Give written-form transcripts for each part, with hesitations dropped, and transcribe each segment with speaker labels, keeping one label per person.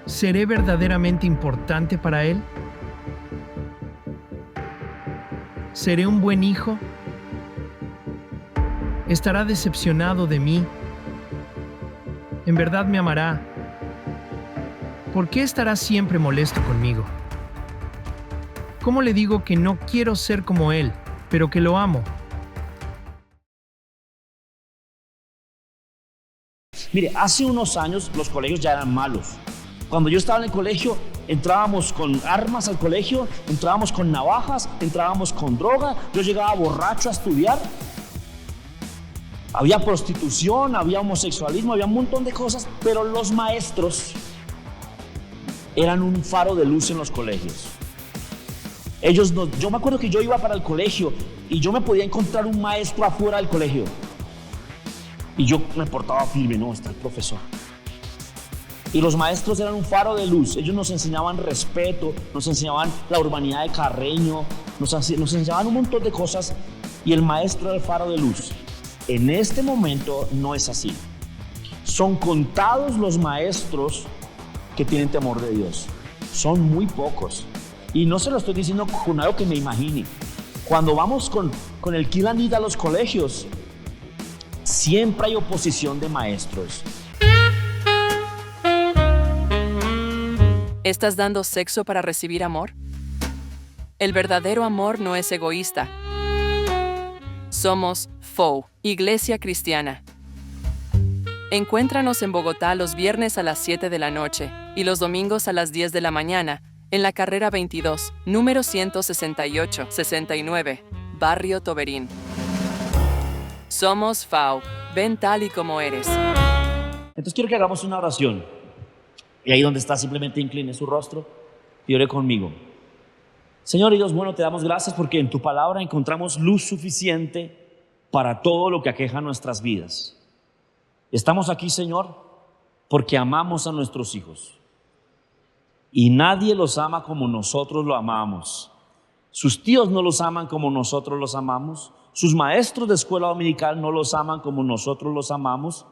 Speaker 1: ¿Seré verdaderamente importante para Él? ¿Seré un buen hijo? ¿Estará decepcionado de mí? ¿En verdad me amará? ¿Por qué estará siempre molesto conmigo? ¿Cómo le digo que no quiero ser como Él, pero que lo amo?
Speaker 2: Mire, hace unos años los colegios ya eran malos. Cuando yo estaba en el colegio, entrábamos con armas al colegio, entrábamos con navajas, entrábamos con droga. Yo llegaba borracho a estudiar. Había prostitución, había homosexualismo, había un montón de cosas, pero los maestros eran un faro de luz en los colegios. Yo me acuerdo que yo iba para el colegio y yo me podía encontrar un maestro afuera del colegio. Y yo me portaba firme, no, está el profesor. Y los maestros eran un faro de luz. Ellos nos enseñaban respeto, nos enseñaban la urbanidad de Carreño, nos enseñaban un montón de cosas. Y el maestro era el faro de luz. En este momento no es así. Son contados los maestros que tienen temor de Dios. Son muy pocos. Y no se lo estoy diciendo con algo que me imagine. Cuando vamos con el Kill and Eat a los colegios, siempre hay oposición de maestros.
Speaker 3: ¿Estás dando sexo para recibir amor? El verdadero amor no es egoísta. Somos FOU, Iglesia Cristiana. Encuéntranos en Bogotá los viernes a las 7 de la noche y los domingos a las 10 de la mañana en la carrera 22, número 168-69, Barrio Toberín. Somos FAU, ven tal y como eres.
Speaker 2: Entonces quiero que hagamos una oración. Y ahí donde está, simplemente incline su rostro y ore conmigo. Señor Dios, bueno, te damos gracias porque en tu palabra encontramos luz suficiente para todo lo que aqueja nuestras vidas. Estamos aquí, Señor, porque amamos a nuestros hijos. Y nadie los ama como nosotros lo amamos. Sus tíos no los aman como nosotros los amamos. Sus maestros de escuela dominical no los aman como nosotros los amamos.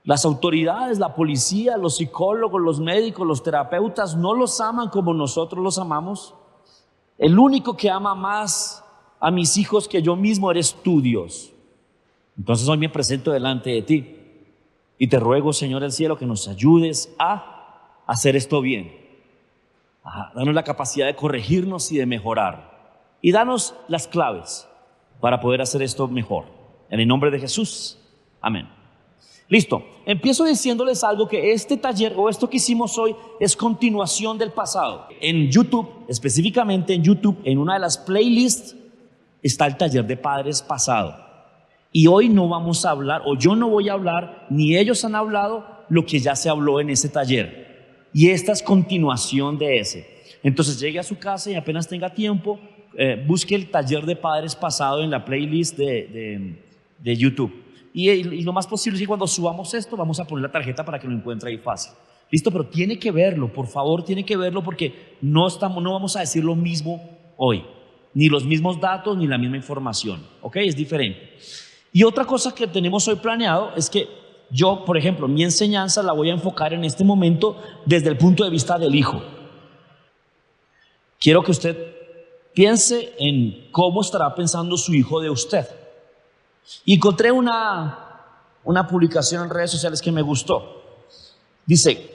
Speaker 2: Las autoridades, la policía, los psicólogos, los médicos, los terapeutas no los aman como nosotros los amamos. El único que ama más a mis hijos que yo mismo eres tú, Dios. Entonces hoy me presento delante de ti y te ruego, Señor del cielo, que nos ayudes a hacer esto bien. Danos la capacidad de corregirnos y de mejorar. Y danos las claves para poder hacer esto mejor. En el nombre de Jesús. Amén. Listo. Empiezo diciéndoles algo, que este taller o esto que hicimos hoy es continuación del pasado. En YouTube, específicamente en YouTube, en una de las playlists está el taller de padres pasado. Y hoy no vamos a hablar, o yo no voy a hablar, ni ellos han hablado lo que ya se habló en ese taller. Y esta es continuación de ese. Entonces llegue a su casa y apenas tenga tiempo, busque el taller de padres pasado en la playlist de YouTube. Y lo más posible es que cuando subamos esto vamos a poner la tarjeta para que lo encuentre ahí fácil. Listo, pero tiene que verlo, por favor, tiene que verlo, porque no vamos a decir lo mismo hoy, ni los mismos datos, ni la misma información, ¿ok? Es diferente. Y otra cosa que tenemos hoy planeado es que yo, por ejemplo, mi enseñanza la voy a enfocar en este momento desde el punto de vista del hijo. Quiero que usted piense en cómo estará pensando su hijo de usted. Y encontré una publicación en redes sociales que me gustó. Dice: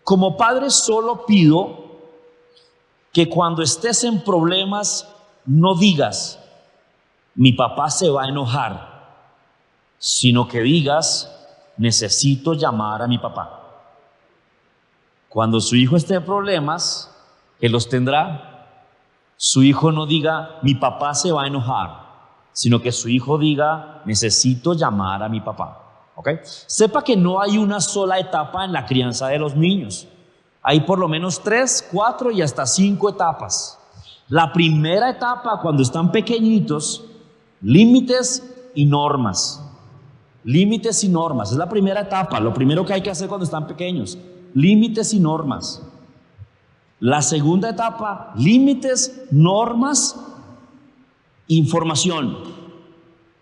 Speaker 2: como padre solo pido que cuando estés en problemas no digas mi papá se va a enojar, sino que digas necesito llamar a mi papá. Cuando su hijo esté en problemas, que los tendrá, su hijo no diga mi papá se va a enojar, sino que su hijo diga necesito llamar a mi papá. ¿Okay? Sepa que no hay una sola etapa en la crianza de los niños. Hay por lo menos 3, 4 y hasta 5 etapas. La primera etapa, cuando están pequeñitos, límites y normas. Límites y normas, es la primera etapa. Lo primero que hay que hacer cuando están pequeños, límites y normas. La segunda etapa, límites, normas, información.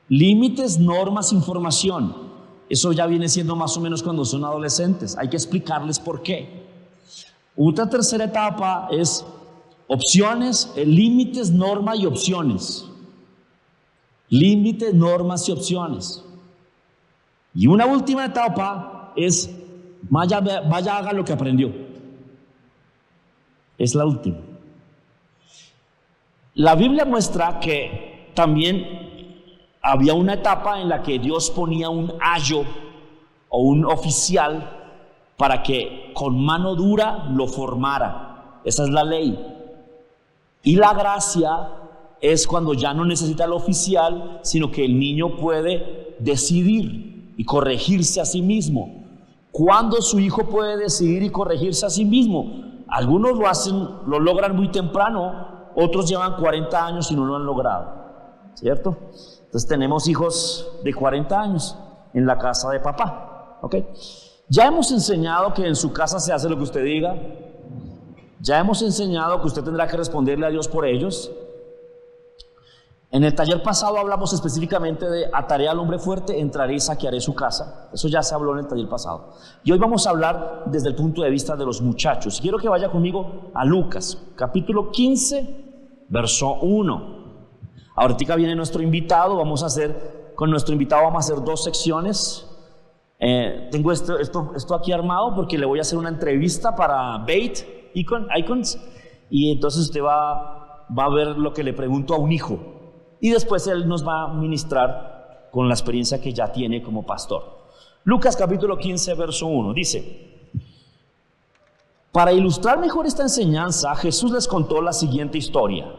Speaker 2: Límites, normas, información. Eso ya viene siendo más o menos cuando son adolescentes. Hay que explicarles por qué. Otra tercera etapa es opciones, límites, normas y opciones. Límites, normas y opciones. Y una última etapa es vaya, haga lo que aprendió. Es la última. La Biblia muestra que también había una etapa en la que Dios ponía un ayo o un oficial para que con mano dura lo formara. Esa es la ley. Y la gracia es cuando ya no necesita el oficial, sino que el niño puede decidir y corregirse a sí mismo. ¿Cuándo su hijo puede decidir y corregirse a sí mismo? Algunos lo logran muy temprano, otros llevan 40 años y no lo han logrado, ¿cierto? Entonces tenemos hijos de 40 años en la casa de papá, ¿ok? Ya hemos enseñado que en su casa se hace lo que usted diga. Ya hemos enseñado que usted tendrá que responderle a Dios por ellos. En el taller pasado hablamos específicamente de ataré al hombre fuerte, entraré y saquearé su casa. Eso ya se habló en el taller pasado. Y hoy vamos a hablar desde el punto de vista de los muchachos. Quiero que vaya conmigo a Lucas, capítulo 15, verso 1. Ahorita viene nuestro invitado. Con nuestro invitado vamos a hacer 2 secciones. Tengo esto aquí armado porque le voy a hacer una entrevista para Bait Icons, y entonces usted va a ver lo que le pregunto a un hijo, y después él nos va a ministrar con la experiencia que ya tiene como pastor. Lucas capítulo 15 verso 1 dice: para ilustrar mejor esta enseñanza, Jesús les contó la siguiente historia.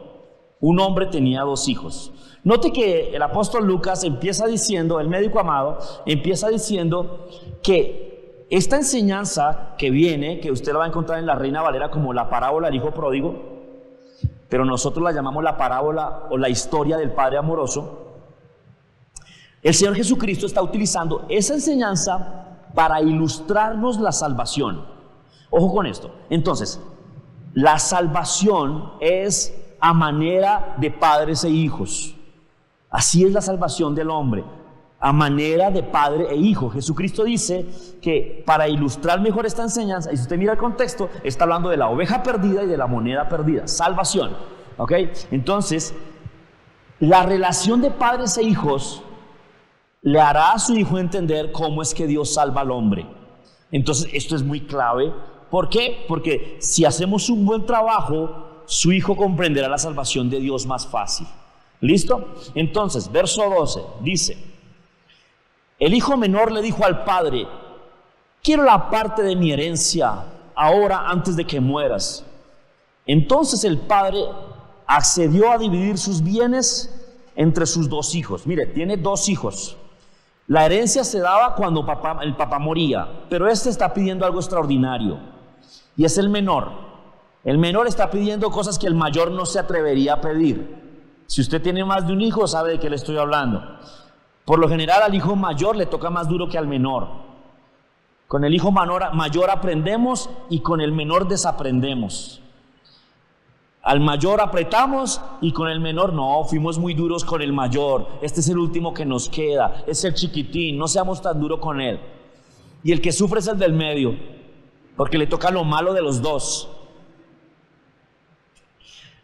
Speaker 2: Un hombre tenía 2 hijos. Note que el apóstol Lucas empieza diciendo, el médico amado, empieza diciendo que esta enseñanza que viene, que usted la va a encontrar en la Reina Valera como la parábola del hijo pródigo, pero nosotros la llamamos la parábola o la historia del Padre amoroso. El Señor Jesucristo está utilizando esa enseñanza para ilustrarnos la salvación. Ojo con esto. Entonces, la salvación es a manera de padres e hijos. Así es la salvación del hombre, a manera de padre e hijo. Jesucristo dice que para ilustrar mejor esta enseñanza, y si usted mira el contexto, está hablando de la oveja perdida y de la moneda perdida, salvación, ¿ok? Entonces, la relación de padres e hijos le hará a su hijo entender cómo es que Dios salva al hombre. Entonces, esto es muy clave. ¿Por qué? Porque si hacemos un buen trabajo, su hijo comprenderá la salvación de Dios más fácil. ¿Listo? Entonces, verso 12 dice: el hijo menor le dijo al padre: quiero la parte de mi herencia ahora antes de que mueras. Entonces el padre accedió a dividir sus bienes entre sus 2 hijos. Mire, tiene 2 hijos. La herencia se daba cuando el papá moría, pero este está pidiendo algo extraordinario, y es el menor. El menor está pidiendo cosas que el mayor no se atrevería a pedir. Si usted tiene más de un hijo, sabe de qué le estoy hablando. Por lo general, al hijo mayor le toca más duro que al menor. Con el hijo mayor aprendemos y con el menor desaprendemos. Al mayor apretamos y con el menor no, fuimos muy duros con el mayor. Este es el último que nos queda, es el chiquitín, no seamos tan duros con él. Y el que sufre es el del medio, porque le toca lo malo de los 2.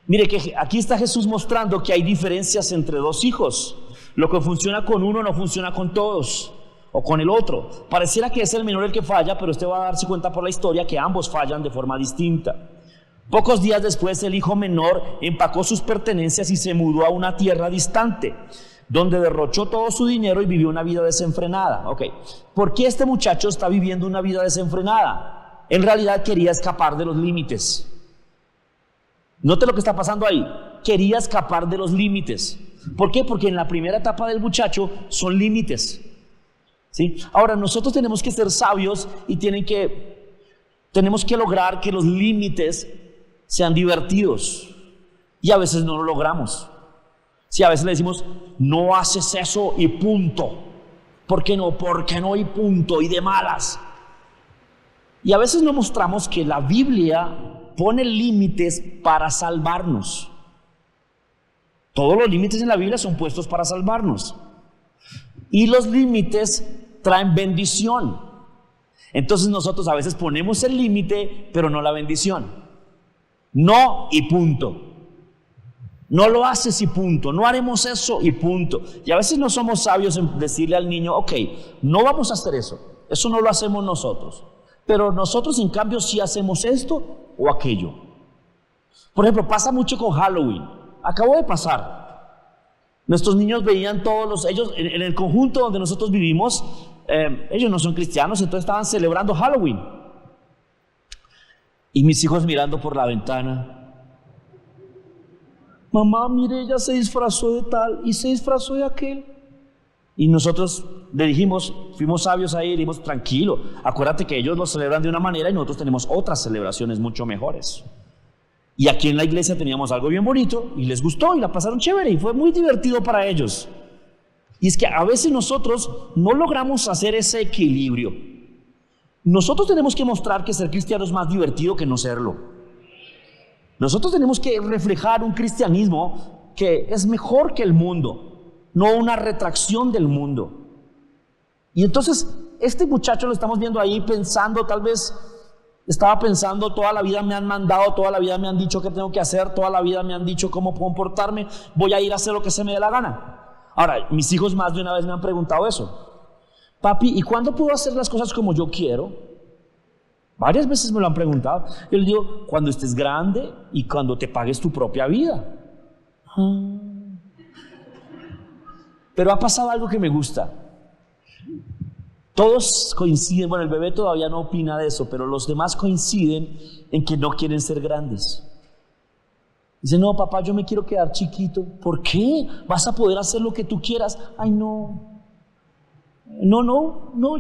Speaker 2: Mire que aquí está Jesús mostrando que hay diferencias entre 2 hijos. Lo que funciona con uno no funciona con todos, o con el otro. Pareciera que es el menor el que falla, pero usted va a darse cuenta por la historia que ambos fallan de forma distinta. Pocos días después, el hijo menor empacó sus pertenencias y se mudó a una tierra distante, donde derrochó todo su dinero y vivió una vida desenfrenada. ¿Por qué este muchacho está viviendo una vida desenfrenada? En realidad quería escapar de los límites. Note lo que está pasando ahí. Quería escapar de los límites. ¿Por qué? Porque en la primera etapa del muchacho son límites, ¿sí? Ahora nosotros tenemos que ser sabios y tenemos que lograr que los límites sean divertidos. Y a veces no lo logramos. Sí, a veces le decimos: no haces eso y punto. ¿Por qué no? Porque no y punto, y de malas. Y a veces no mostramos que la Biblia pone límites para salvarnos. Todos los límites en la Biblia son puestos para salvarnos. Y los límites traen bendición. Entonces nosotros a veces ponemos el límite, pero no la bendición. No y punto. No lo haces y punto. No haremos eso y punto. Y a veces no somos sabios en decirle al niño, ok, no vamos a hacer eso. Eso no lo hacemos nosotros. Pero nosotros en cambio sí hacemos esto o aquello. Por ejemplo, pasa mucho con Halloween. Acabó de pasar. Nuestros niños veían ellos en el conjunto donde nosotros vivimos, ellos no son cristianos, entonces estaban celebrando Halloween. Y mis hijos mirando por la ventana. Mamá, mire, ella se disfrazó de tal y se disfrazó de aquel. Y nosotros le dijimos, fuimos sabios ahí, le dijimos, tranquilo, acuérdate que ellos lo celebran de una manera y nosotros tenemos otras celebraciones mucho mejores. Y aquí en la iglesia teníamos algo bien bonito y les gustó y la pasaron chévere y fue muy divertido para ellos. Y es que a veces nosotros no logramos hacer ese equilibrio. Nosotros tenemos que mostrar que ser cristiano es más divertido que no serlo. Nosotros tenemos que reflejar un cristianismo que es mejor que el mundo, no una retracción del mundo. Y entonces este muchacho lo estamos viendo ahí pensando, tal vez estaba pensando, toda la vida me han mandado, toda la vida me han dicho qué tengo que hacer, toda la vida me han dicho cómo comportarme, voy a ir a hacer lo que se me dé la gana. Ahora, mis hijos más de una vez me han preguntado eso. Papi, ¿y cuándo puedo hacer las cosas como yo quiero? Varias veces me lo han preguntado. Yo les digo, cuando estés grande y cuando te pagues tu propia vida. Pero ha pasado algo que me gusta. Todos coinciden, bueno, el bebé todavía no opina de eso, pero los demás coinciden en que no quieren ser grandes. Dicen, no, papá, yo me quiero quedar chiquito. ¿Por qué? ¿Vas a poder hacer lo que tú quieras? Ay, no,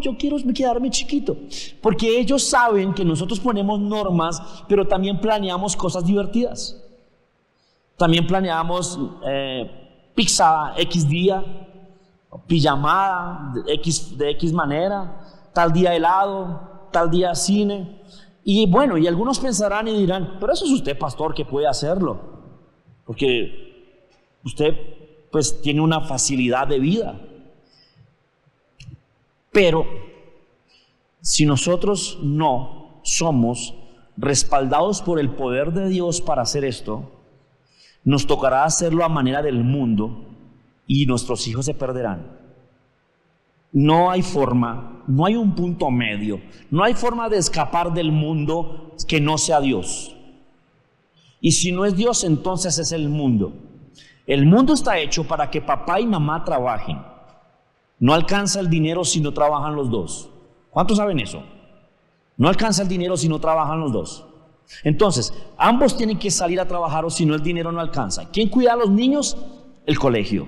Speaker 2: yo quiero quedarme chiquito. Porque ellos saben que nosotros ponemos normas, pero también planeamos cosas divertidas. También planeamos pizza X día, pijamada de X manera, tal día helado, tal día cine. Y bueno, y algunos pensarán y dirán, pero eso es usted, pastor, que puede hacerlo, porque usted pues tiene una facilidad de vida. Pero si nosotros no somos respaldados por el poder de Dios para hacer esto, nos tocará hacerlo a manera del mundo y nuestros hijos se perderán. No hay forma, no hay un punto medio, no hay forma de escapar del mundo que no sea Dios. Y si no es Dios, entonces es el mundo. El mundo está hecho para que papá y mamá trabajen. No alcanza el dinero si no trabajan los dos. ¿Cuántos saben eso? No alcanza el dinero si no trabajan los dos. Entonces, ambos tienen que salir a trabajar o si no el dinero no alcanza. ¿Quién cuida a los niños? El colegio.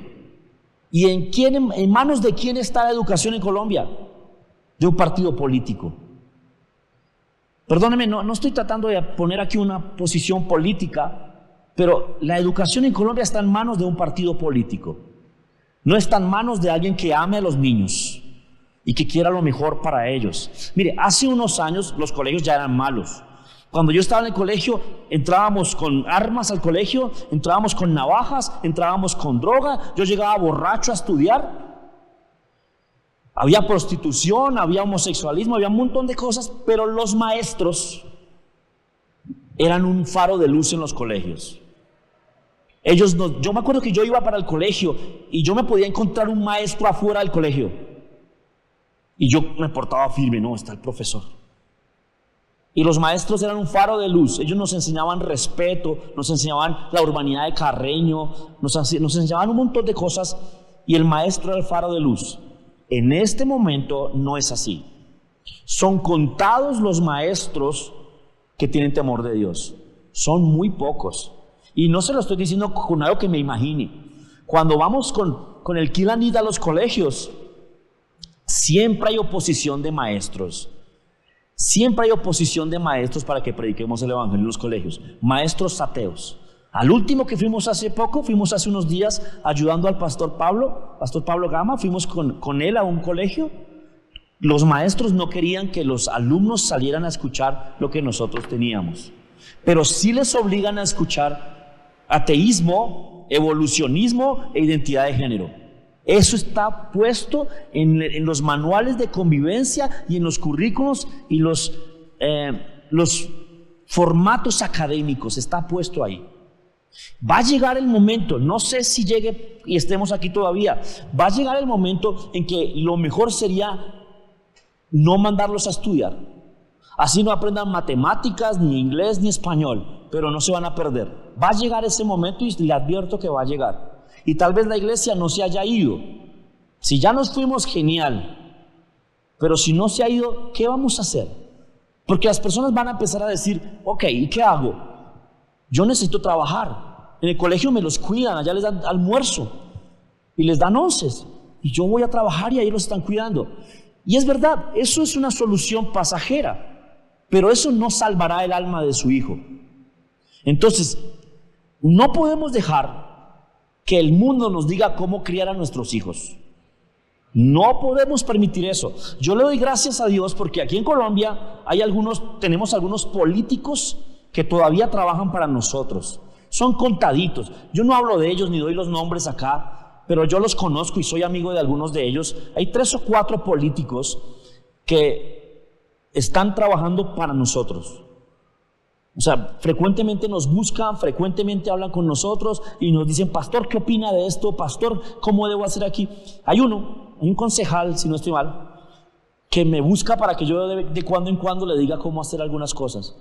Speaker 2: ¿Y en manos de quién está la educación en Colombia? De un partido político. Perdóneme, no estoy tratando de poner aquí una posición política, pero la educación en Colombia está en manos de un partido político. No está en manos de alguien que ame a los niños y que quiera lo mejor para ellos. Mire, hace unos años los colegios ya eran malos. Cuando yo estaba en el colegio, entrábamos con armas al colegio, entrábamos con navajas, entrábamos con droga, yo llegaba borracho a estudiar. Había prostitución, había homosexualismo, había un montón de cosas, pero los maestros eran un faro de luz en los colegios. Yo me acuerdo que yo iba para el colegio y yo me podía encontrar un maestro afuera del colegio y yo me portaba firme, no, está el profesor. Y los maestros eran un faro de luz. Ellos nos enseñaban respeto, nos enseñaban la urbanidad de Carreño, nos enseñaban un montón de cosas y el maestro era el faro de luz. En este momento no es así. Son contados los maestros que tienen temor de Dios. Son muy pocos. Y no se lo estoy diciendo con algo que me imagine. Cuando vamos con el Kilanit a los colegios, siempre hay oposición de maestros. Siempre hay oposición de maestros para que prediquemos el evangelio en los colegios. Maestros ateos. Al último que fuimos hace unos días ayudando al pastor Pablo Gama, fuimos con él a un colegio. Los maestros no querían que los alumnos salieran a escuchar lo que nosotros teníamos, pero sí les obligan a escuchar ateísmo, evolucionismo e identidad de género. Eso está puesto en los manuales de convivencia y en los currículos y los formatos académicos, está puesto ahí. Va a llegar el momento, no sé si llegue y estemos aquí todavía, va a llegar el momento en que lo mejor sería no mandarlos a estudiar. Así no aprendan matemáticas, ni inglés, ni español, pero no se van a perder. Va a llegar ese momento y le advierto que va a llegar. Y tal vez la iglesia no se haya ido. Si ya nos fuimos, genial. Pero si no se ha ido, ¿qué vamos a hacer? Porque las personas van a empezar a decir, ok, ¿y qué hago? Yo necesito trabajar. En el colegio me los cuidan, allá les dan almuerzo y les dan onces. Y yo voy a trabajar y ahí los están cuidando. Y es verdad, eso es una solución pasajera. Pero eso no salvará el alma de su hijo. Entonces, no podemos dejar que el mundo nos diga cómo criar a nuestros hijos. No podemos permitir eso. Yo le doy gracias a Dios porque aquí en Colombia tenemos algunos políticos que todavía trabajan para nosotros. Son contaditos. Yo no hablo de ellos ni doy los nombres acá, pero yo los conozco y soy amigo de algunos de ellos. Hay 3 o 4 políticos que están trabajando para nosotros. O sea, frecuentemente nos buscan, frecuentemente hablan con nosotros y nos dicen, pastor, ¿qué opina de esto? Pastor, ¿cómo debo hacer aquí? Hay un concejal, si no estoy mal, que me busca para que yo de cuando en cuando le diga cómo hacer algunas cosas.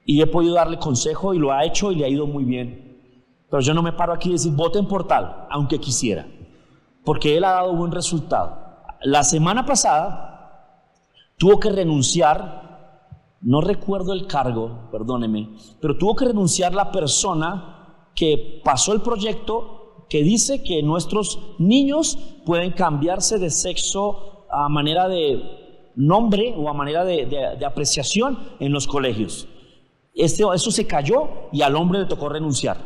Speaker 2: Y he podido darle consejo y lo ha hecho y le ha ido muy bien. Pero yo no me paro aquí y decir, voten por tal, aunque quisiera. Porque él ha dado buen resultado. La semana pasada tuvo que renunciar, no recuerdo el cargo, perdóneme, pero tuvo que renunciar la persona que pasó el proyecto que dice que nuestros niños pueden cambiarse de sexo a manera de nombre o a manera de apreciación en los colegios. Eso se cayó y al hombre le tocó renunciar.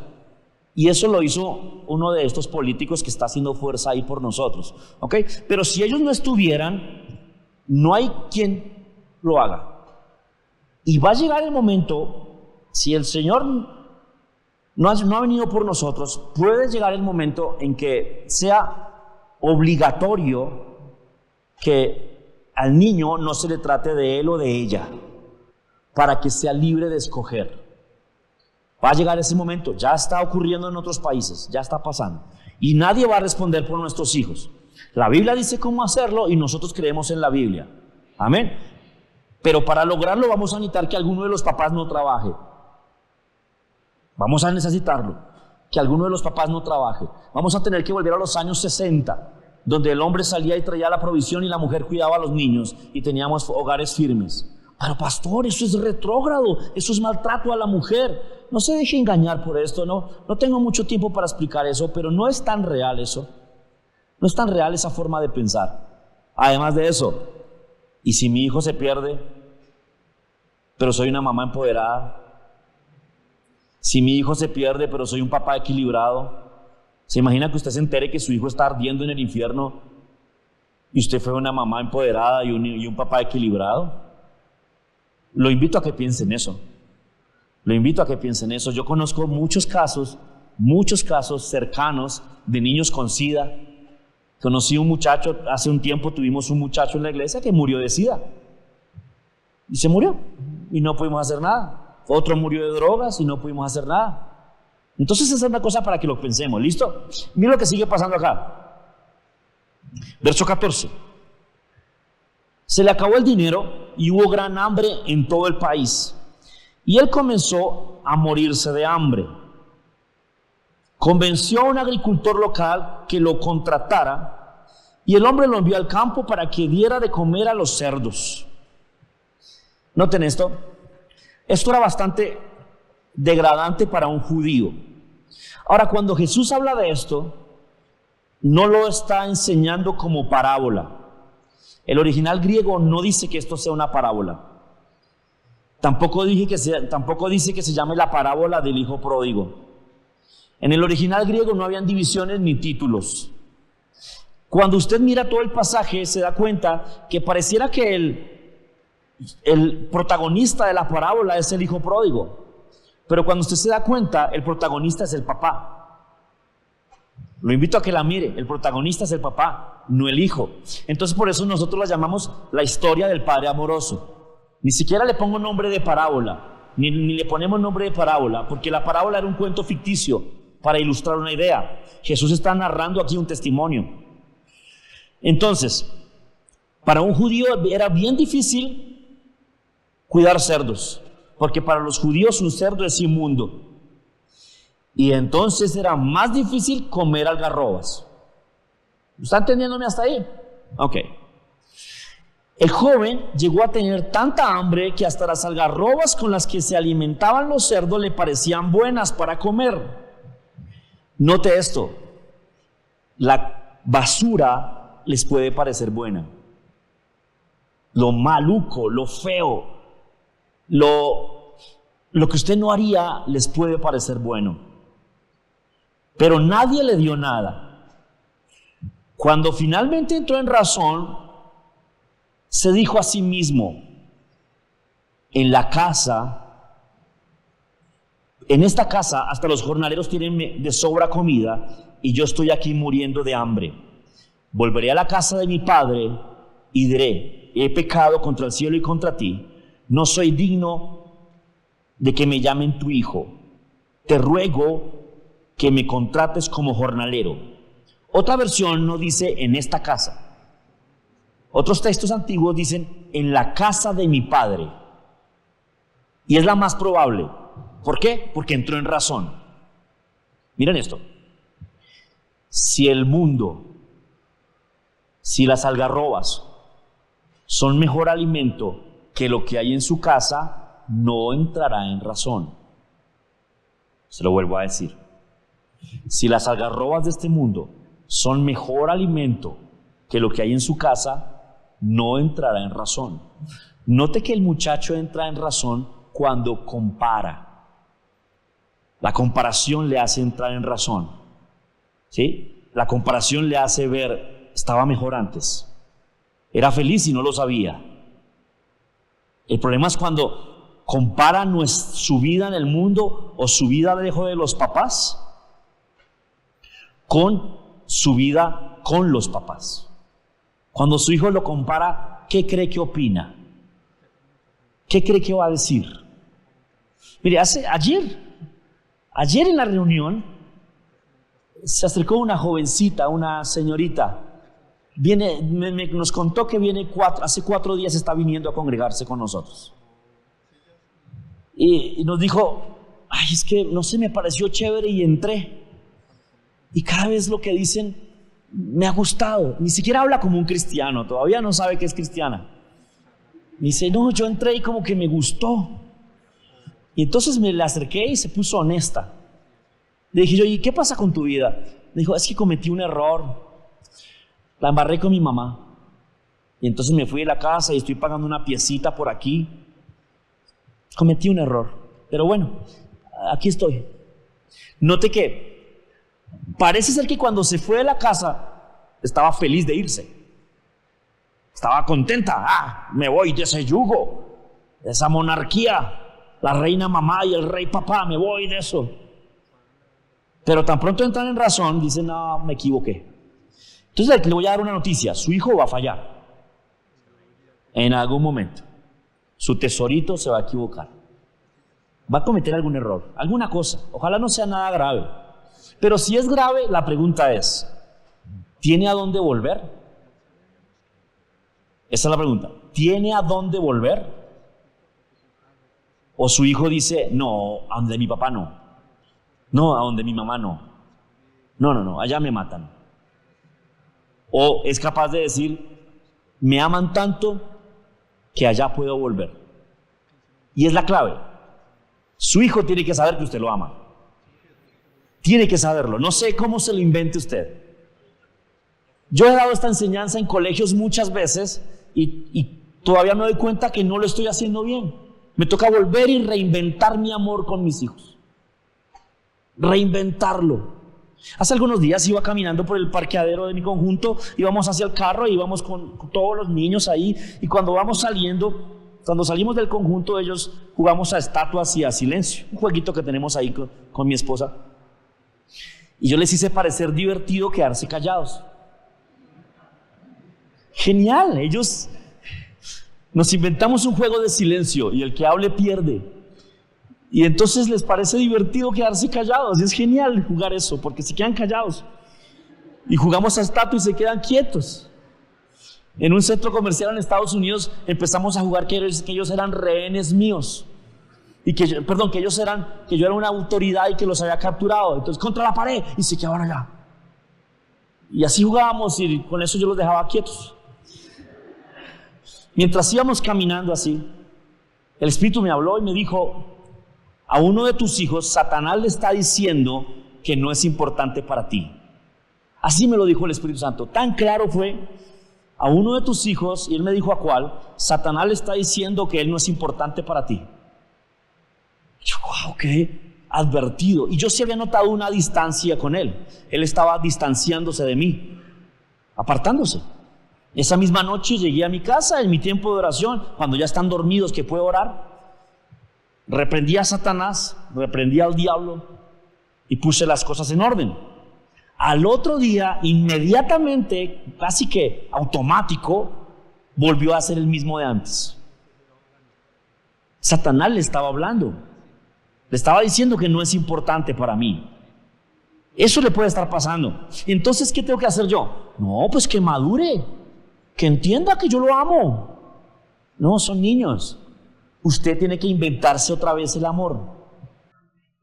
Speaker 2: Y eso lo hizo uno de estos políticos que está haciendo fuerza ahí por nosotros. ¿Ok? Pero si ellos no estuvieran, no hay quien lo haga. Y va a llegar el momento, si el Señor no ha venido por nosotros, puede llegar el momento en que sea obligatorio que al niño no se le trate de él o de ella, para que sea libre de escoger. Va a llegar ese momento, ya está ocurriendo en otros países, ya está pasando. Y nadie va a responder por nuestros hijos. La Biblia dice cómo hacerlo y nosotros creemos en la Biblia. Amén. Pero para lograrlo vamos a necesitar que alguno de los papás no trabaje. Vamos a necesitarlo, que alguno de los papás no trabaje. Vamos a tener que volver a los años 60, donde el hombre salía y traía la provisión y la mujer cuidaba a los niños y teníamos hogares firmes. Pero pastor, eso es retrógrado, eso es maltrato a la mujer. No se deje engañar por esto, no tengo mucho tiempo para explicar eso, pero no es tan real eso. No es tan real esa forma de pensar. Además de eso, ¿y si mi hijo se pierde, pero soy una mamá empoderada? Si mi hijo se pierde, pero soy un papá equilibrado. ¿Se imagina que usted se entere que su hijo está ardiendo en el infierno y usted fue una mamá empoderada y un papá equilibrado? Lo invito a que piensen eso. Lo invito a que piensen eso. Yo conozco muchos casos cercanos de niños con SIDA. Conocí un muchacho, hace un tiempo tuvimos un muchacho en la iglesia que murió de SIDA. Y se murió. Y no pudimos hacer nada. Otro murió de drogas y no pudimos hacer nada. Entonces esa es una cosa para que lo pensemos. ¿Listo? Mira lo que sigue pasando acá. Verso 14. Se le acabó el dinero y hubo gran hambre en todo el país. Y él comenzó a morirse de hambre. Convenció a un agricultor local que lo contratara y el hombre lo envió al campo para que diera de comer a los cerdos. Noten esto. Esto era bastante degradante para un judío. Ahora, cuando Jesús habla de esto, no lo está enseñando como parábola. El original griego no dice que esto sea una parábola. Tampoco dice que se llame la parábola del hijo pródigo. En el original griego no habían divisiones ni títulos. Cuando usted mira todo el pasaje, se da cuenta que pareciera que el protagonista de la parábola es el hijo pródigo. Pero cuando usted se da cuenta, el protagonista es el papá. Lo invito a que la mire. El protagonista es el papá, no el hijo. Entonces por eso nosotros la llamamos la historia del padre amoroso. Ni siquiera le pongo nombre de parábola, ni le ponemos nombre de parábola, porque la parábola era un cuento ficticio para ilustrar una idea. Jesús está narrando aquí un testimonio. Entonces, para un judío era bien difícil cuidar cerdos, porque para los judíos un cerdo es inmundo. Y entonces era más difícil comer algarrobas. ¿Está entendiéndome hasta ahí? Ok. El joven llegó a tener tanta hambre que hasta las algarrobas con las que se alimentaban los cerdos le parecían buenas para comer. Note esto, la basura les puede parecer buena. Lo maluco, lo feo, lo que usted no haría les puede parecer bueno. Pero nadie le dio nada. Cuando finalmente entró en razón, se dijo a sí mismo, en esta casa hasta los jornaleros tienen de sobra comida y yo estoy aquí muriendo de hambre. Volveré a la casa de mi padre y diré, he pecado contra el cielo y contra ti, no soy digno de que me llamen tu hijo. Te ruego que me contrates como jornalero. Otra versión no dice en esta casa. Otros textos antiguos dicen en la casa de mi padre. Y es la más probable. ¿Por qué? Porque entró en razón. Miren esto. Si el mundo, si las algarrobas son mejor alimento que lo que hay en su casa, no entrará en razón. Se lo vuelvo a decir. Si las algarrobas de este mundo son mejor alimento que lo que hay en su casa, no entrará en razón. Note que el muchacho entra en razón cuando compara. La comparación le hace entrar en razón. ¿Sí? La comparación le hace ver, estaba mejor antes. Era feliz y no lo sabía. El problema es cuando compara su vida en el mundo o su vida lejos de los papás con su vida con los papás. Cuando su hijo lo compara, ¿qué cree que opina? ¿Qué cree que va a decir? Mire, ayer en la reunión se acercó una jovencita, una señorita. Nos contó que hace 4 días está viniendo a congregarse con nosotros. Y nos dijo, ay, es que no sé, me pareció chévere y entré. Y cada vez lo que dicen me ha gustado. Ni siquiera habla como un cristiano, todavía no sabe que es cristiana. Me dice, no, yo entré y como que me gustó. Y entonces me la acerqué y se puso honesta. Le dije yo, ¿y qué pasa con tu vida? Me dijo, es que cometí un error. La embarré con mi mamá. Y entonces me fui de la casa y estoy pagando una piecita por aquí. Cometí un error. Pero bueno, aquí estoy. Note que parece ser que cuando se fue de la casa estaba feliz de irse. Estaba contenta. Me voy de ese yugo, de esa monarquía, la reina mamá y el rey papá, me voy de eso. Pero tan pronto entran en razón, dicen, no, me equivoqué. Entonces le voy a dar una noticia, su hijo va a fallar. En algún momento. Su tesorito se va a equivocar. Va a cometer algún error, alguna cosa. Ojalá no sea nada grave. Pero si es grave, la pregunta es, ¿tiene a dónde volver? Esa es la pregunta. ¿Tiene a dónde volver? O su hijo dice, no, a donde mi papá no. No, a donde mi mamá no. No, allá me matan. O es capaz de decir, me aman tanto que allá puedo volver. Y es la clave. Su hijo tiene que saber que usted lo ama. Tiene que saberlo. No sé cómo se lo invente usted. Yo he dado esta enseñanza en colegios muchas veces y todavía me doy cuenta que no lo estoy haciendo bien. Me toca volver y reinventar mi amor con mis hijos. Reinventarlo. Hace algunos días iba caminando por el parqueadero de mi conjunto, íbamos hacia el carro, íbamos con todos los niños ahí, y cuando salimos del conjunto, ellos jugamos a estatuas y a silencio, un jueguito que tenemos ahí con mi esposa. Y yo les hice parecer divertido quedarse callados. Genial, nos inventamos un juego de silencio y el que hable pierde. Y entonces les parece divertido quedarse callados. Y es genial jugar eso, porque se quedan callados. Y jugamos a estatua y se quedan quietos. En un centro comercial en Estados Unidos empezamos a jugar que ellos eran rehenes míos. Y que yo era una autoridad y que los había capturado. Entonces contra la pared y se quedaban allá. Y así jugábamos y con eso yo los dejaba quietos. Mientras íbamos caminando así, el Espíritu me habló y me dijo: a uno de tus hijos Satanás le está diciendo que no es importante para ti. Así me lo dijo el Espíritu Santo, tan claro fue. A uno de tus hijos, y él me dijo a cuál, Satanás le está diciendo que él no es importante para ti. Yo, wow, qué advertido. Y yo sí había notado una distancia con él. Él estaba distanciándose de mí, apartándose. Esa misma noche llegué a mi casa en mi tiempo de oración, cuando ya están dormidos que puedo orar. Reprendí a Satanás, reprendí al diablo y puse las cosas en orden. Al otro día, inmediatamente, casi que automático, volvió a ser el mismo de antes. Satanás le estaba hablando, le estaba diciendo que no es importante para mí. Eso le puede estar pasando. Entonces, ¿qué tengo que hacer yo? No, pues que madure, que entienda que yo lo amo. No, son niños. Usted tiene que inventarse otra vez el amor.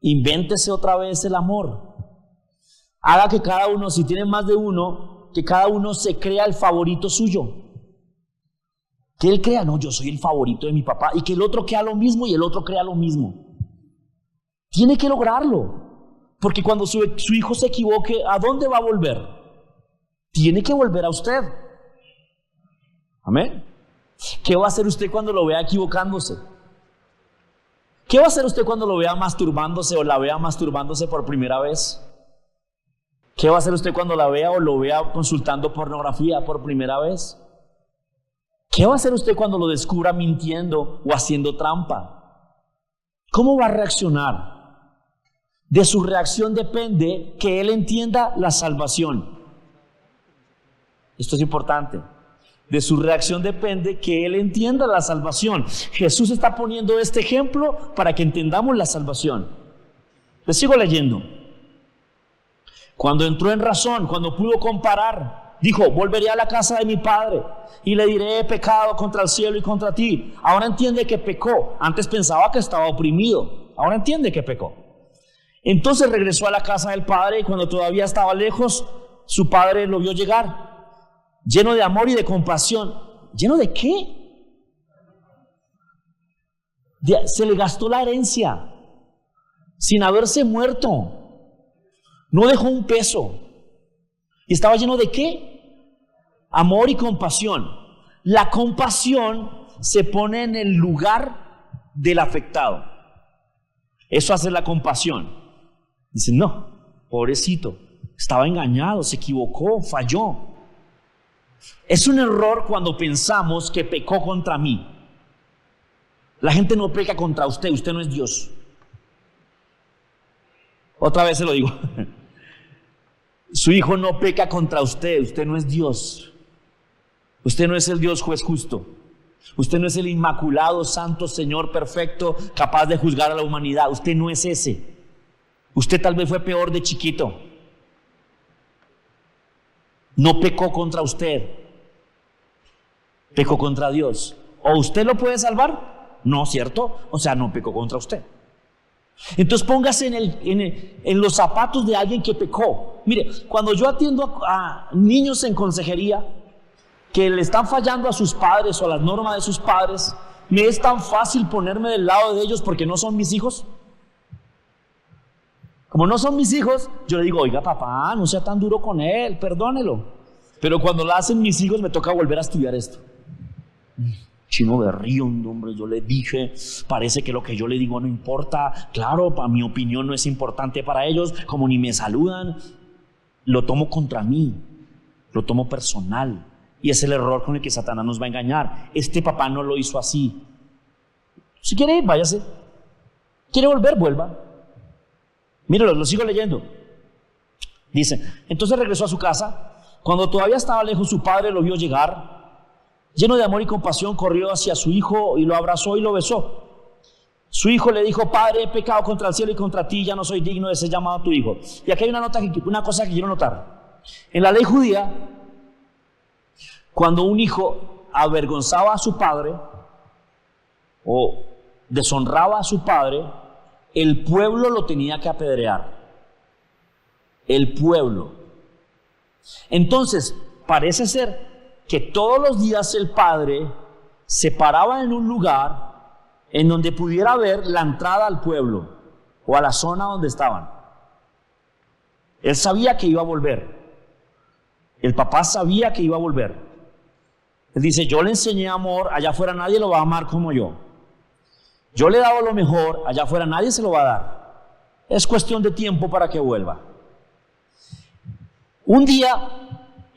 Speaker 2: Invéntese otra vez el amor. Haga que cada uno, si tiene más de uno, que cada uno se crea el favorito suyo. Que él crea, no, yo soy el favorito de mi papá, y que el otro crea lo mismo y el otro crea lo mismo. Tiene que lograrlo, porque cuando su hijo se equivoque, ¿a dónde va a volver? Tiene que volver a usted. Amén. ¿Qué va a hacer usted cuando lo vea equivocándose? ¿Qué va a hacer usted cuando lo vea masturbándose o la vea masturbándose por primera vez? ¿Qué va a hacer usted cuando la vea o lo vea consultando pornografía por primera vez? ¿Qué va a hacer usted cuando lo descubra mintiendo o haciendo trampa? ¿Cómo va a reaccionar? De su reacción depende que él entienda la salvación. Esto es importante. De su reacción depende que él entienda la salvación. Jesús está poniendo este ejemplo para que entendamos la salvación. Les sigo leyendo. Cuando entró en razón, cuando pudo comparar, dijo: volveré a la casa de mi padre y le diré: he pecado contra el cielo y contra ti. Ahora entiende que pecó. Antes pensaba que estaba oprimido. Ahora entiende que pecó. Entonces regresó a la casa del padre, y cuando todavía estaba lejos, su padre lo vio llegar, lleno de amor y de compasión. ¿Lleno de qué? Se le gastó la herencia sin haberse muerto. No dejó un peso. ¿Y estaba lleno de qué? Amor y compasión. La compasión se pone en el lugar del afectado. Eso hace la compasión. Dice: no, pobrecito, estaba engañado, se equivocó, falló. Es un error cuando pensamos que pecó contra mí. La gente no peca contra usted, usted no es Dios. Otra vez se lo digo. Su hijo no peca contra usted, usted no es Dios. Usted no es el Dios juez justo. Usted no es el inmaculado, santo, Señor perfecto, capaz de juzgar a la humanidad. Usted no es ese. Usted tal vez fue peor de chiquito. No pecó contra usted, pecó contra Dios. ¿O usted lo puede salvar? No, ¿cierto? O sea, no pecó contra usted. Entonces póngase en los zapatos de alguien que pecó. Mire, cuando yo atiendo a niños en consejería que le están fallando a sus padres o a las normas de sus padres, me es tan fácil ponerme del lado de ellos porque no son mis hijos. Como no son mis hijos, yo le digo: oiga, papá, no sea tan duro con él, perdónelo. Pero cuando lo hacen mis hijos, me toca volver a estudiar esto. Chino Berrío, hombre, yo le dije, parece que lo que yo le digo no importa. Claro, para mi opinión no es importante para ellos, como ni me saludan. Lo tomo contra mí, lo tomo personal. Y es el error con el que Satanás nos va a engañar. Este papá no lo hizo así. Si quiere ir, váyase. ¿Quiere volver? Vuelva. Míralo, lo sigo leyendo. Dice, entonces regresó a su casa. Cuando todavía estaba lejos, su padre lo vio llegar. Lleno de amor y compasión, corrió hacia su hijo y lo abrazó y lo besó. Su hijo le dijo, padre, he pecado contra el cielo y contra ti, ya no soy digno de ser llamado tu hijo. Y aquí hay una cosa que quiero notar. En la ley judía, cuando un hijo avergonzaba a su padre o deshonraba a su padre, el pueblo lo tenía que apedrear. El pueblo. Entonces, parece ser que todos los días el padre se paraba en un lugar en donde pudiera ver la entrada al pueblo o a la zona donde estaban. Él sabía que iba a volver. El papá sabía que iba a volver. Él dice, yo le enseñé amor, allá afuera nadie lo va a amar como yo. Yo le he dado lo mejor, allá afuera nadie se lo va a dar. Es cuestión de tiempo para que vuelva. Un día,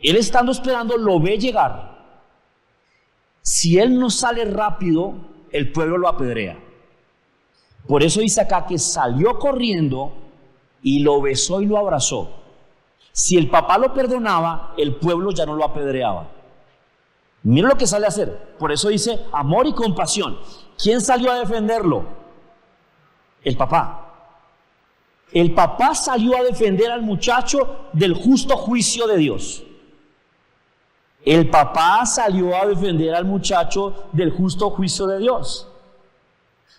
Speaker 2: él estando esperando, lo ve llegar. Si él no sale rápido, el pueblo lo apedrea. Por eso dice acá que salió corriendo y lo besó y lo abrazó. Si el papá lo perdonaba, el pueblo ya no lo apedreaba. Mira lo que sale a hacer. Por eso dice amor y compasión. ¿Quién salió a defenderlo? El papá. El papá salió a defender al muchacho del justo juicio de Dios. El papá salió a defender al muchacho del justo juicio de Dios.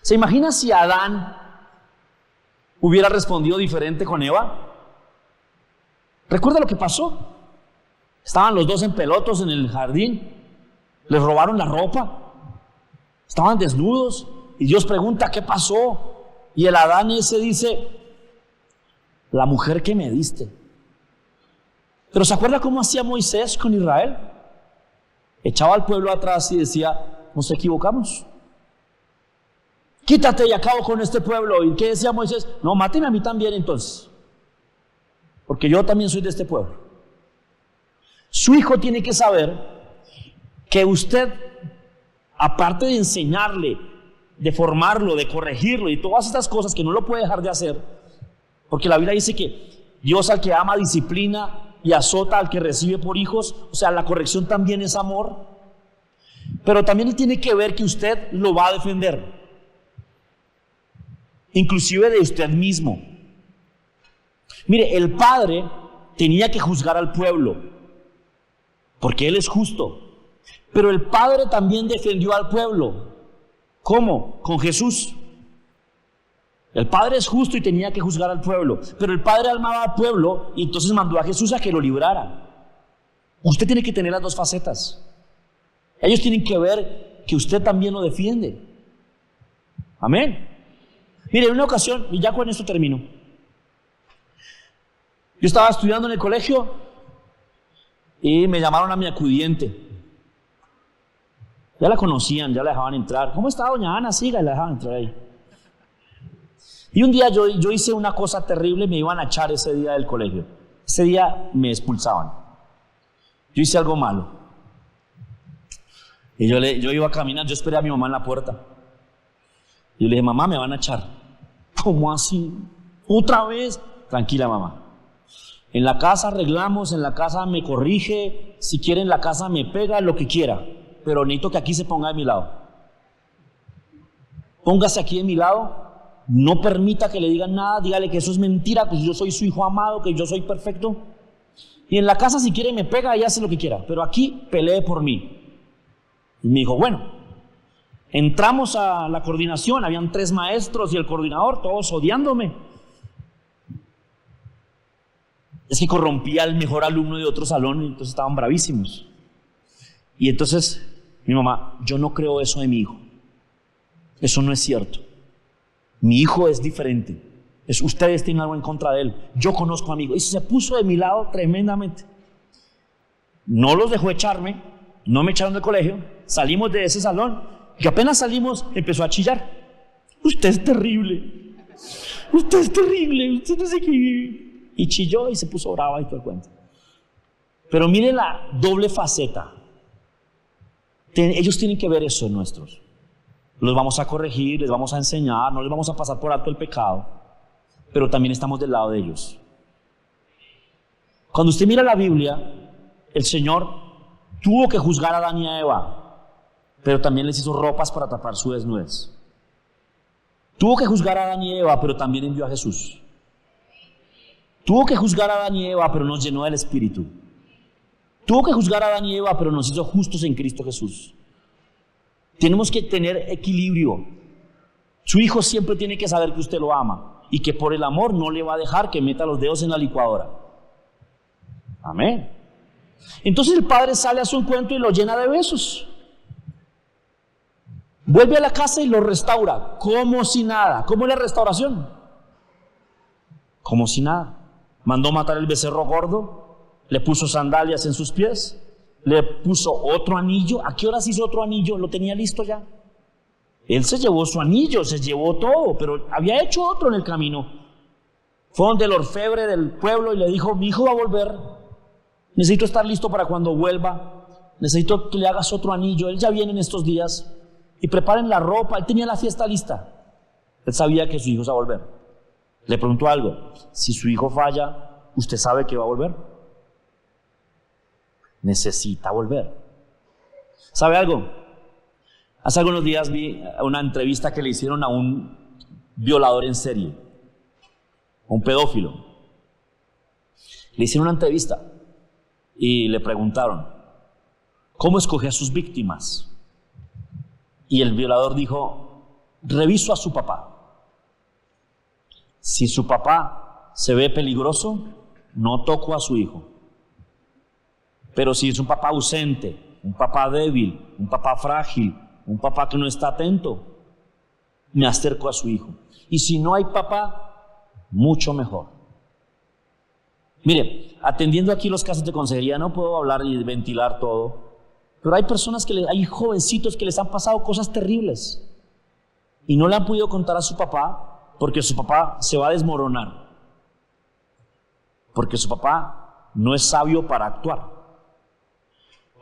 Speaker 2: ¿Se imagina si Adán hubiera respondido diferente con Eva? ¿Recuerda lo que pasó? Estaban los dos en pelotos en el jardín. Les robaron la ropa. Estaban desnudos. Y Dios pregunta, ¿qué pasó? Y el Adán ese dice, la mujer que me diste. Pero ¿se acuerda cómo hacía Moisés con Israel? Echaba al pueblo atrás y decía, nos equivocamos. Quítate y acabo con este pueblo. ¿Y qué decía Moisés? No, máteme a mí también entonces. Porque yo también soy de este pueblo. Su hijo tiene que saber que usted, aparte de enseñarle, de formarlo, de corregirlo y todas estas cosas que no lo puede dejar de hacer, porque la Biblia dice que Dios al que ama disciplina y azota al que recibe por hijos, o sea, la corrección también es amor, pero también tiene que ver que usted lo va a defender, inclusive de usted mismo. Mire, el padre tenía que juzgar al pueblo, porque él es justo, pero el padre también defendió al pueblo. ¿Cómo? Con Jesús. El padre es justo y tenía que juzgar al pueblo, pero el padre amaba al pueblo y entonces mandó a Jesús a que lo librara. Usted tiene que tener las dos facetas. Ellos tienen que ver que usted también lo defiende. Amén. Mire, en una ocasión, y ya con esto termino. Yo estaba estudiando en el colegio y me llamaron a mi acudiente. Ya la conocían, ya la dejaban entrar. ¿Cómo está doña Ana? Siga, y la dejaban entrar ahí. Y un día yo hice una cosa terrible, me iban a echar ese día del colegio. Ese día me expulsaban. Yo hice algo malo. Y yo iba a caminar, yo esperé a mi mamá en la puerta. Y yo le dije, mamá, me van a echar. ¿Cómo así? ¿Otra vez? Tranquila, mamá. En la casa arreglamos, en la casa me corrige, si quiere en la casa me pega, lo que quiera. Pero necesito que aquí se ponga de mi lado. Póngase aquí de mi lado. No permita que le digan nada, dígale que eso es mentira, que yo soy su hijo amado, que yo soy perfecto. Y en la casa si quiere me pega y hace lo que quiera, pero aquí pelee por mí. Y me dijo, bueno, entramos a la coordinación, habían 3 maestros y el coordinador, todos odiándome. Es que corrompía al mejor alumno de otro salón y entonces estaban bravísimos. Y entonces mi mamá, yo no creo eso de mi hijo. Eso no es cierto. Mi hijo es diferente. Ustedes tienen algo en contra de él. Yo conozco a mi hijo. Y se puso de mi lado tremendamente. No los dejó echarme. No me echaron del colegio. Salimos de ese salón. Y apenas salimos, empezó a chillar. Usted es terrible. Usted es terrible. Usted no sé qué. Y chilló y se puso brava y todo el cuento. Pero mire la doble faceta. Ellos tienen que ver eso en nuestros. Los vamos a corregir, les vamos a enseñar, no les vamos a pasar por alto el pecado, pero también estamos del lado de ellos. Cuando usted mira la Biblia, el Señor tuvo que juzgar a Adán y a Eva, pero también les hizo ropas para tapar su desnudez. Tuvo que juzgar a Adán y Eva, pero también envió a Jesús. Tuvo que juzgar a Adán y Eva, pero nos llenó del Espíritu. Tuvo que juzgar a Adán y Eva, pero nos hizo justos en Cristo Jesús. Tenemos que tener equilibrio. Su hijo siempre tiene que saber que usted lo ama y que por el amor no le va a dejar que meta los dedos en la licuadora. Amén. Entonces el padre sale a su encuentro y lo llena de besos. Vuelve a la casa y lo restaura, como si nada. ¿Cómo es la restauración? Como si nada. Mandó matar el becerro gordo, le puso sandalias en sus pies, le puso otro anillo. ¿A qué horas hizo otro anillo? Lo tenía listo ya. Él se llevó su anillo, se llevó todo, pero había hecho otro en el camino. Fue donde el orfebre del pueblo y le dijo: mi hijo va a volver, necesito estar listo para cuando vuelva, necesito que le hagas otro anillo, él ya viene en estos días, y preparen la ropa. Él tenía la fiesta lista, él sabía que su hijo se va a volver. Le preguntó algo: si su hijo falla, ¿usted sabe que va a volver? Necesita volver. ¿Sabe algo? Hace algunos días vi una entrevista que le hicieron a un violador en serie, a un pedófilo. Le hicieron una entrevista y le preguntaron: ¿cómo escoge a sus víctimas? Y el violador dijo: reviso a su papá. Si su papá se ve peligroso, no toco a su hijo. Pero si es un papá ausente, un papá débil, un papá frágil, un papá que no está atento, me acerco a su hijo. Y si no hay papá, mucho mejor. Mire, atendiendo aquí los casos de consejería, no puedo hablar y ventilar todo, pero hay personas hay jovencitos que les han pasado cosas terribles y no le han podido contar a su papá porque su papá se va a desmoronar, porque su papá no es sabio para actuar,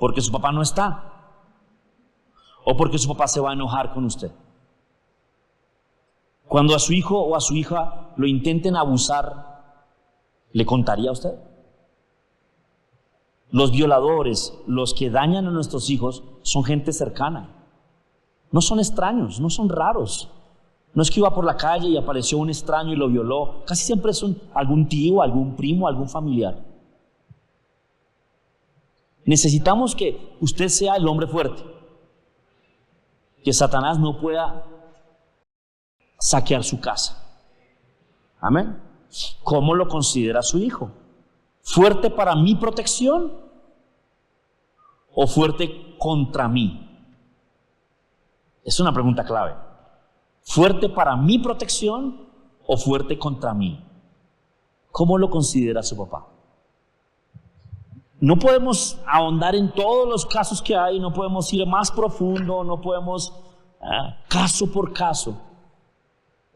Speaker 2: porque su papá no está, o porque su papá se va a enojar con usted. Cuando a su hijo o a su hija lo intenten abusar, ¿le contaría a usted? Los violadores, los que dañan a nuestros hijos, son gente cercana. No son extraños, no son raros. No es que iba por la calle y apareció un extraño y lo violó. Casi siempre es algún tío, algún primo, algún familiar. Necesitamos que usted sea el hombre fuerte, que Satanás no pueda saquear su casa. Amén. ¿Cómo lo considera su hijo? ¿Fuerte para mi protección o fuerte contra mí? Es una pregunta clave. ¿Fuerte para mi protección o fuerte contra mí? ¿Cómo lo considera su papá? No podemos ahondar en todos los casos que hay, no podemos ir más profundo, no podemos caso por caso.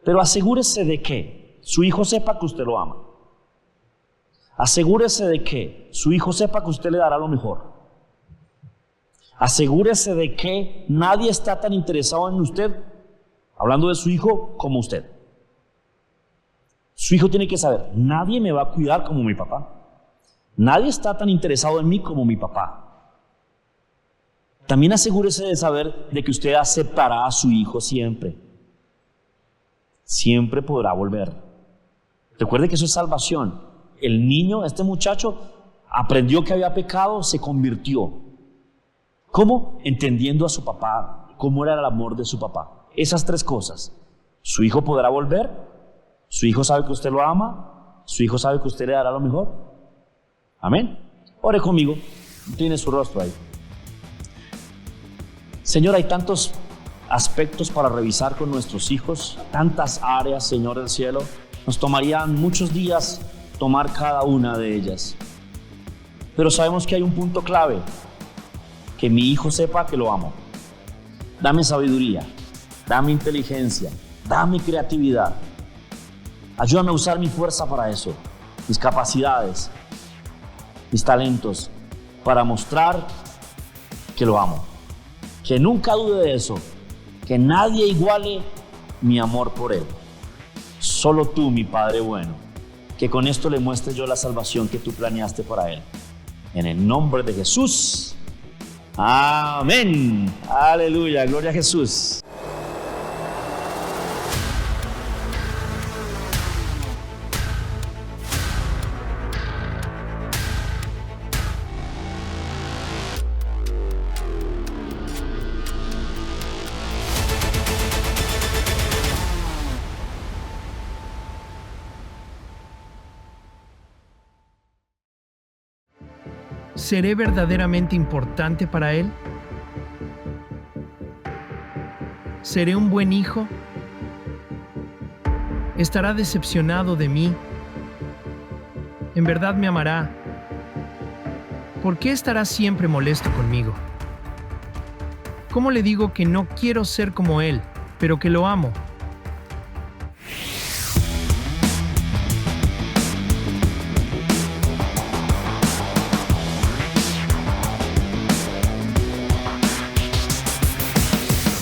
Speaker 2: Pero asegúrese de que su hijo sepa que usted lo ama. Asegúrese de que su hijo sepa que usted le dará lo mejor. Asegúrese de que nadie está tan interesado en usted, hablando de su hijo, como usted. Su hijo tiene que saber: nadie me va a cuidar como mi papá. Nadie está tan interesado en mí como mi papá. También asegúrese de saber de que usted aceptará a su hijo siempre. Siempre podrá volver. Recuerde que eso es salvación. El niño, este muchacho, aprendió que había pecado, se convirtió. ¿Cómo? Entendiendo a su papá, cómo era el amor de su papá. Esas tres cosas. Su hijo podrá volver, su hijo sabe que usted lo ama, su hijo sabe que usted le dará lo mejor. Amén. Ore conmigo, tiene su rostro ahí. Señor, hay tantos aspectos para revisar con nuestros hijos, tantas áreas, Señor del cielo. Nos tomarían muchos días tomar cada una de ellas. Pero sabemos que hay un punto clave: que mi hijo sepa que lo amo. Dame sabiduría, dame inteligencia, dame creatividad. Ayúdame a usar mi fuerza para eso, mis capacidades, mis talentos, para mostrar que lo amo. Que nunca dude de eso, que nadie iguale mi amor por él. Solo tú, mi Padre bueno, que con esto le muestre yo la salvación que tú planeaste para él. En el nombre de Jesús. Amén. Aleluya. Gloria a Jesús.
Speaker 1: ¿Seré verdaderamente importante para él? ¿Seré un buen hijo? ¿Estará decepcionado de mí? ¿En verdad me amará? ¿Por qué estará siempre molesto conmigo? ¿Cómo le digo que no quiero ser como él, pero que lo amo?